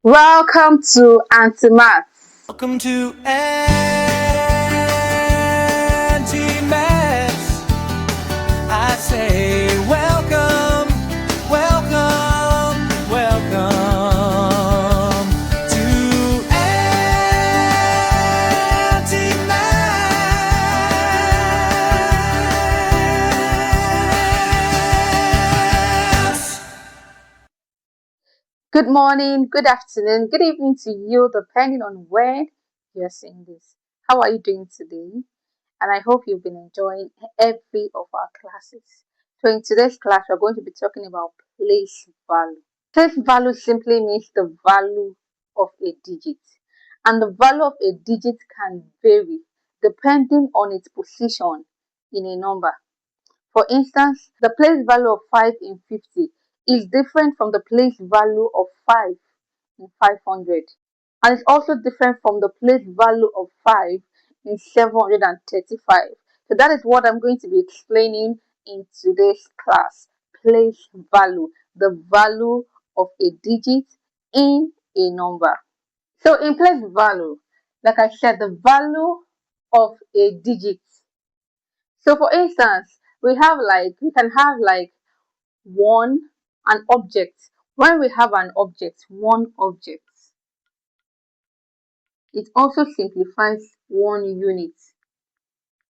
Welcome to Aunty. Welcome to Aunty. I say welcome, welcome, welcome to Aunty. Good morning, good afternoon, good evening to you, depending on when you're seeing this. How are you doing today? And I hope you've been enjoying every of our classes. So in today's class, we're going to be talking about place value. Place value simply means the value of a digit. And the value of a digit can vary depending on its position in a number. For instance, the place value of 5 in 50 is different from the place value of 5 in 500. And it's also different from the place value of 5 in 735. So that is what I'm going to be explaining in today's class. Place value, the value of a digit in a number. So in place value, like I said, the value of a digit. So for instance, we can have like one an object. When we have an object, one object, it also simplifies one unit.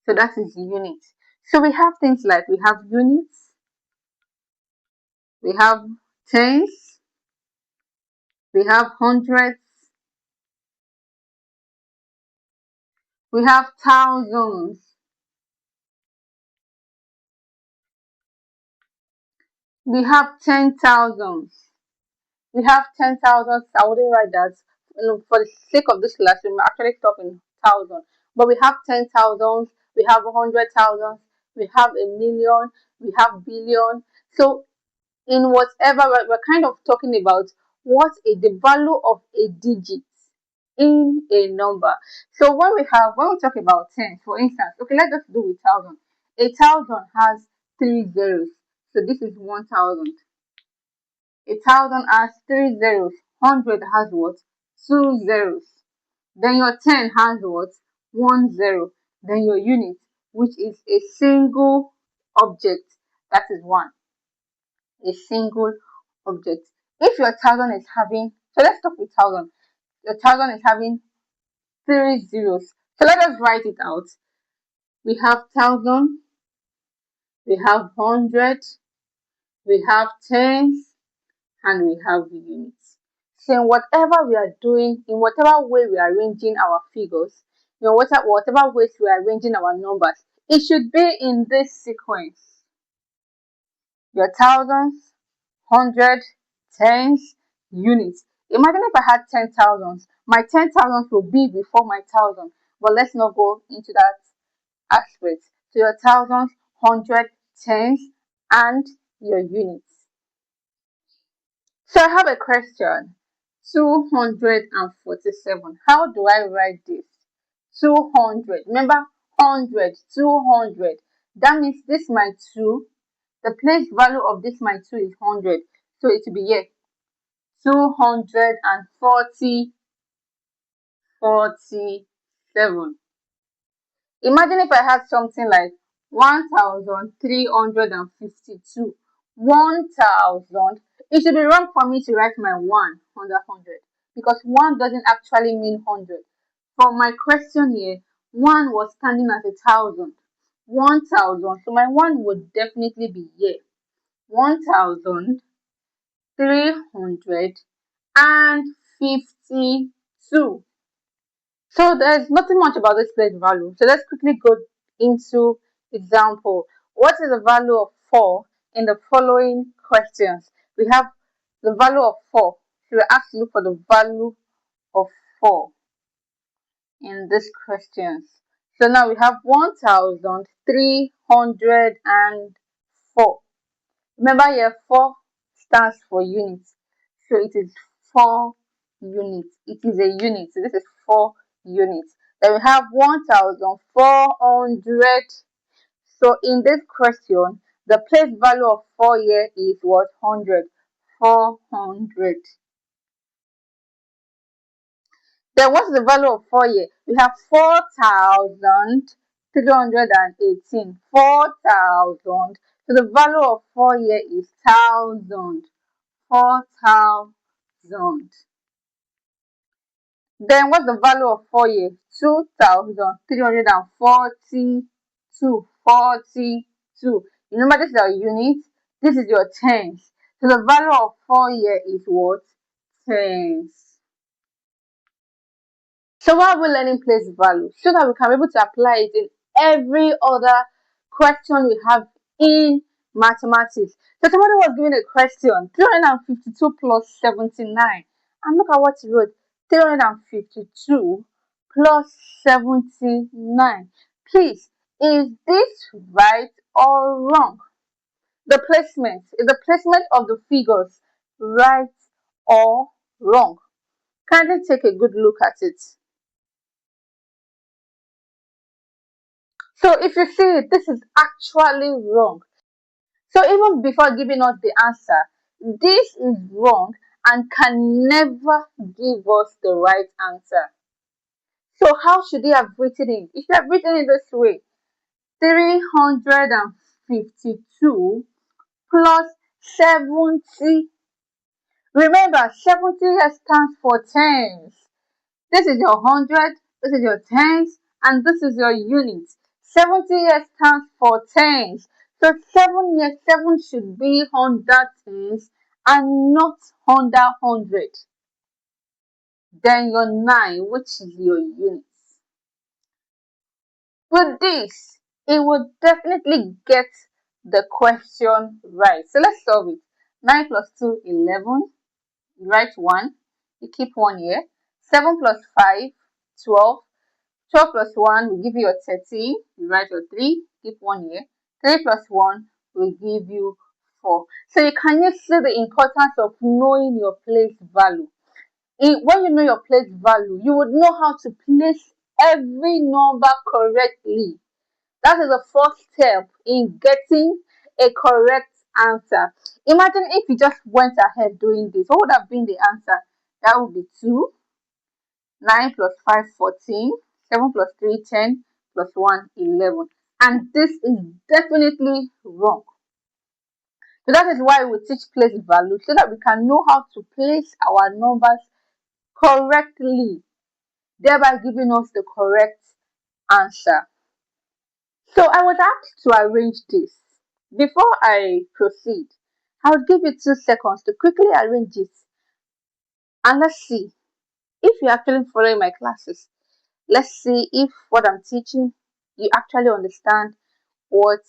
So that is unit. So we have things like we have units, we have tens, we have hundreds, we have thousands, we have 10,000s. We have 10,000. I wouldn't write that. For the sake of this class, we may actually stop in thousand. But we have 10,000. We have 100,000. We have a million. We have billion. So in whatever we're kind of talking about, the value of a digit in a number. So when we talk about 10, for instance, okay, let's just do with thousand. A thousand has three zeros. So this is 1,000. A thousand has three zeros. 100 has what? Two zeros. Then your 10 has what? One zero. Then your unit, which is a single object, that is one. A single object. If your thousand is having, so let's start with thousand. Your thousand is having three zeros. So let us write it out. We have thousand, we have hundred, we have tens, and we have units. So in whatever we are doing, in whatever way we are arranging our figures, whatever ways we are arranging our numbers, it should be in this sequence. Your thousands, hundred, tens, units. Imagine if I had 10,000s. My 10,000s will be before my thousand. But let's not go into that aspect. So your thousands, hundred, tens, and your units. So I have a question. 247. How do I write this? 200. Remember, 100, 200. That means this my 2. The place value of this my 2 is 100. So it will be here. 247. Imagine if I had something like 1,352. 1,000. It should be wrong for me to write my 1 on the 100 because 1 doesn't actually mean 100. For my question here, 1 was standing as 1,000. 1,000. So my 1 would definitely be here. 1,352. So there's nothing much about this place value. So let's quickly go into example. What is the value of 4 in the following questions? We have the value of 4. So we're asked to look for the value of 4 in these questions. So now we have 1,304. Remember here 4 stands for units. So it is 4 units. It is a unit. So this is 4 units. Then we have 1,400. So in this question, the place value of 4 here is what? 100. 400. Then what's the value of 4 here? We have 4,318. 4,000. So the value of 4 here is 1,000. 4,000. Then what's the value of 4 here? 2,342. 42. Remember, this is your unit. This is your tens. So the value of 4 here is what? Tens. So why are we learning place value? So that we can be able to apply it in every other question we have in mathematics. So somebody was given a question, 352 plus 79. And look at what he wrote, 352 plus 79. Please, is this right or wrong? The placement, is the placement of the figures right or wrong? Kindly take a good look at it. So if you see it, this is actually wrong. So even before giving us the answer, this is wrong and can never give us the right answer. So how should he have written it? He should have written it this way. 352 plus 70. Remember, 70 stands for tens. This is your hundred, this is your tens, and this is your units. 70 here stands for tens. So 7 here, 7 should be under tens and not under hundred. Then your 9, which is your units. With this, it will definitely get the question right. So let's solve it. 9 plus 2, 11. You write 1. You keep 1 here. 7 plus 5, 12. 12 plus 1 will give you a 13. You write your 3, keep 1 here. 3 plus 1 will give you 4. So you can you see the importance of knowing your place value. When you know your place value, you would know how to place every number correctly. That is the first step in getting a correct answer. Imagine if you just went ahead doing this. What would have been the answer? That would be 2. 9 plus 5, 14. 7 plus 3, 10. Plus 1, 11. And this is definitely wrong. So that is why we teach place value, so that we can know how to place our numbers correctly, thereby giving us the correct answer. So I was asked to arrange this. Before I proceed, I'll give you 2 seconds to quickly arrange it. And let's see if you're actually following my classes. Let's see if what I'm teaching, you actually understand what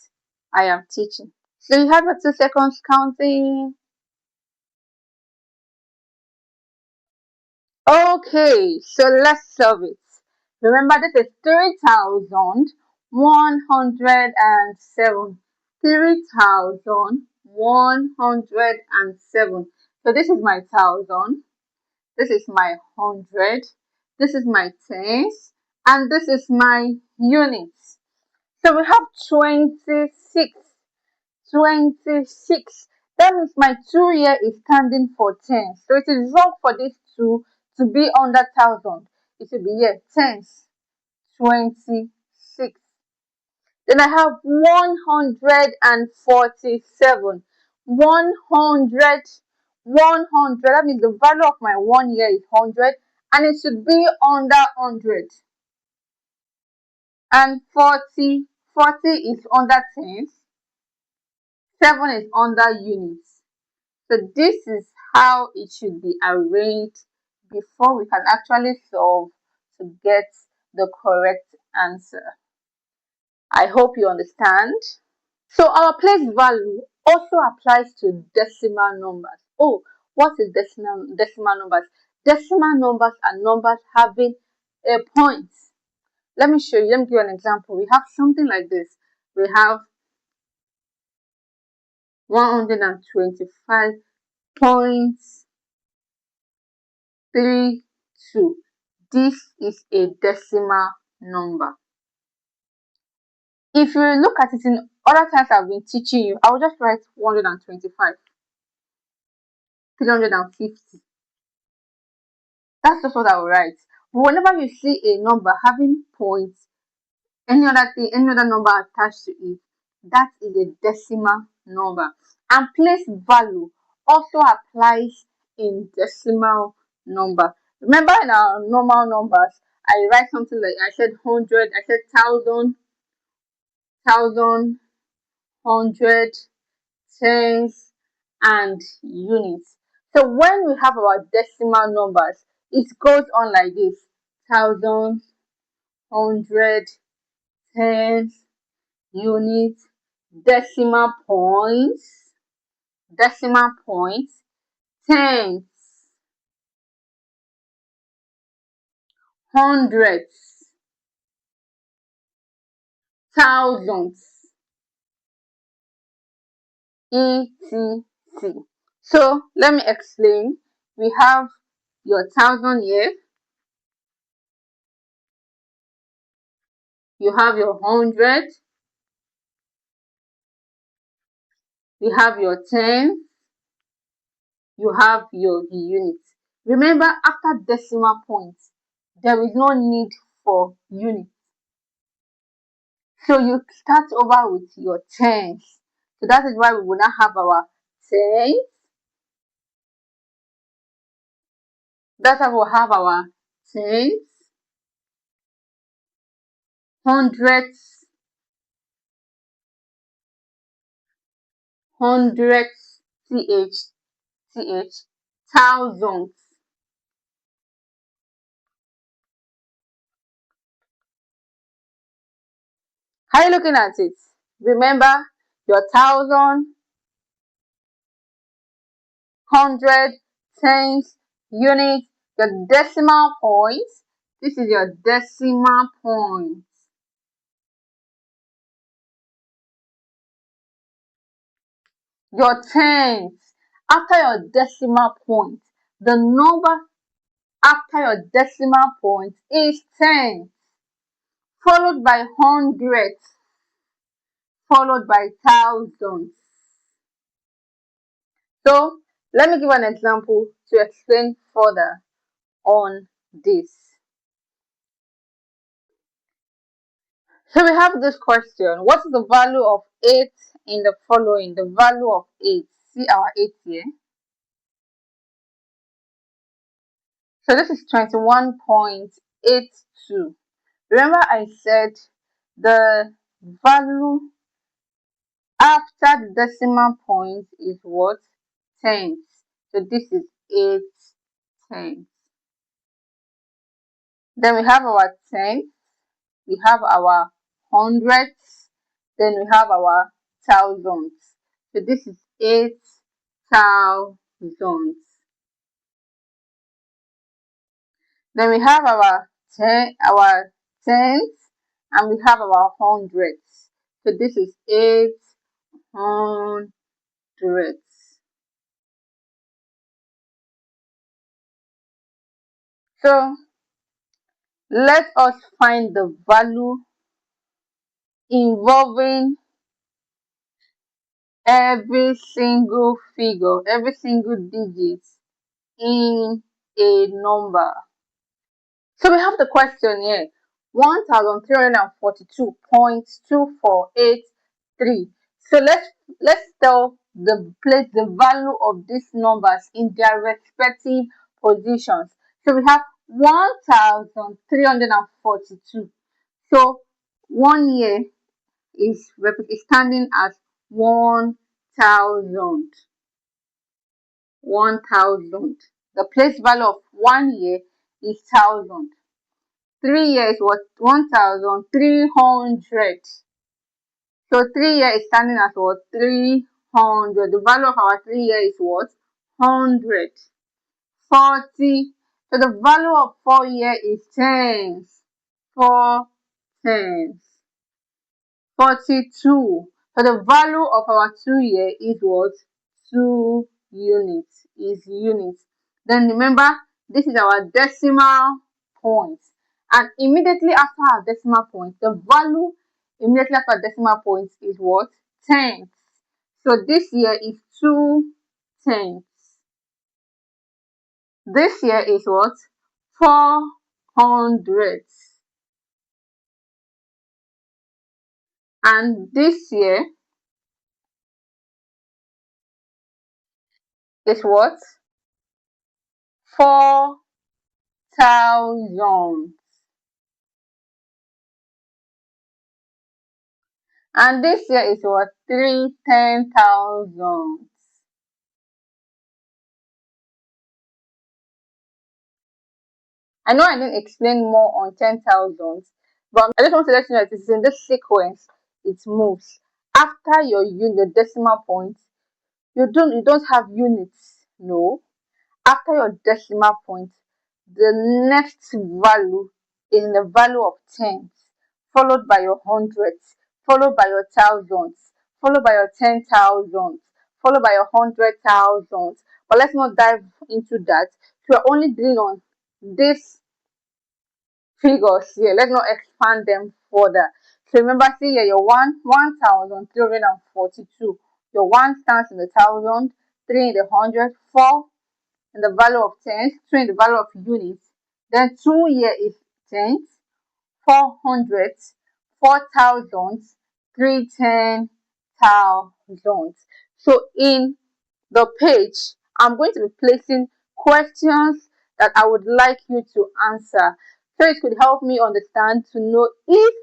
I am teaching. So you have your 2 seconds counting. Okay, so let's solve it. Remember, this is 3,107. 3,107. So this is my thousand. This is my hundred. This is my tens. And this is my units. So we have 26. 26. That means my 2 here is standing for 10. So it is wrong for this 2 to be under 1,000. It should be here, tens, 26. Then I have 147. 100. 100. That means the value of my 1 here is 100. And it should be under 100. And 40. 40 is under tens. 7 is under units. So this is how it should be arranged before we can actually solve to get the correct answer. I hope you understand. So our place value also applies to decimal numbers. Oh, what is decimal numbers? Decimal numbers are numbers having a point. Let me show you. Let me give you an example. We have something like this. We have 125.32. This is a decimal number. If you look at it in other times I've been teaching you, I will just write 125, 350. That's just what I will write. But whenever you see a number having points, any other thing, any other number attached to it, that is a decimal number. And place value also applies in decimal number. Remember in our normal numbers, I write something like I said 100, I said thousand, hundred, tens, and units. So when we have our decimal numbers, it goes on like this: thousand, hundred, tens, units, decimal points, decimal points, tens, hundreds, thousands, etc. So let me explain. We have your thousand here, you have your hundred, you have your ten, you have your units. Remember, after decimal points, there is no need for units. So you start over with your tens. So that is why we will now have our tens. That's how we'll have our tens, hundreds, hundreds, th, thousands. How are you looking at it? Remember your thousand, hundred, tens, units, the decimal points. This is your decimal points. Your tens. After your decimal point, the number after your decimal point is tens, followed by hundreds, followed by thousands. So let me give an example to explain further on this. So we have this question: what is the value of 8 in the following? The value of 8. See our 8 here. So this is 21.82. Remember I said the value after the decimal point is what? Tens. So this is 8 tenths. Then we have our tenths, we have our hundreds, then we have our thousands. So this is 8,000. Then we have our tens, and we have our hundreds. So this is 800. So let us find the value involving every single figure, every single digit in a number. So we have the question here: 1342.2483. So let's tell the place the value of these numbers in their respective positions. So we have 1342. So 1 year is standing as 1,000. 1,000. The place value of 1 year is 1,000. 3 years was 1,300. So 3 year is standing as what? 300. The value of our 3 year is what? 100. 40. So the value of 4 year is tens. 4 tens. 42. So the value of our 2 year is what? 2 units. Is units. Then remember, this is our decimal point. And immediately after our decimal point, the value immediately after decimal point is what? Tenths. So this year is 2 tenths. This year is what? 4 hundreds. And this year is what? 4,000. And this year is what? 10,000. I know I didn't explain more on 10,000, but I just want to let you know that it's in this sequence it moves. After your unit, decimal point, you don't have units. No. After your decimal point, the next value is in the value of tens, followed by your hundreds, followed by your thousands, followed by your 10,000s, followed by your 100,000s. But let's not dive into that. So we're only dealing on this figures here. Let's not expand them further. So remember, see here, your 1,342. Your 1 stands in the thousand, 3 in the hundred, 4 in the value of tens, 2 in the value of units. Then 2 here is tens, 400s, 4,000s, 310,000s. So in the page, I'm going to be placing questions that I would like you to answer. So it could help me understand to know if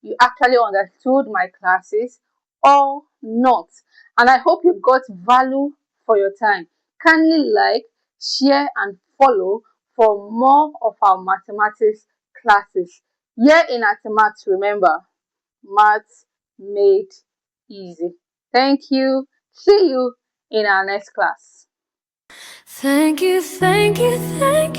you actually understood my classes or not. And I hope you got value for your time. Kindly like, share, and follow for more of our mathematics classes. Here in Maths, remember, maths made easy. Thank you. See you in our next class. Thank you, thank you, thank